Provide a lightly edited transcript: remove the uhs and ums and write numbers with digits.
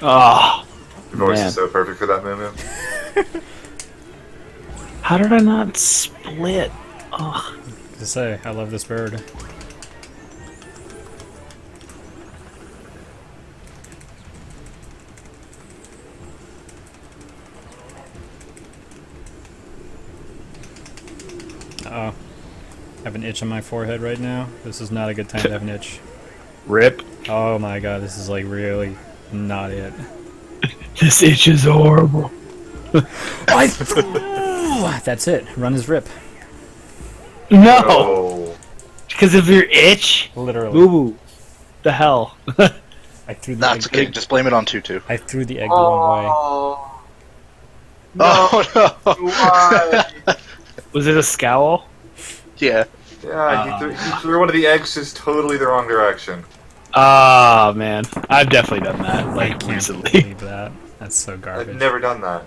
Oh, Your voice man. is so perfect for that moo. How did I not split? Oh. To say, I love this bird. Uh-oh. I have an itch on my forehead right now. This is not a good time to have an itch. Rip. Oh my god, this is like really not it. This itch is horrible. That's it. Run is rip. No! Oh. Because of your itch? Literally. Boo-boo. The hell? I threw the Nah, egg. it's okay. Just blame it on Tutu. I threw the egg the wrong way. No. Oh no! Why? Was it a scowl? Yeah. Yeah, he threw one of the eggs just totally the wrong direction. Ah, man. I've definitely done that, like, I can't recently. believe that. That's so I've garbage. never done that.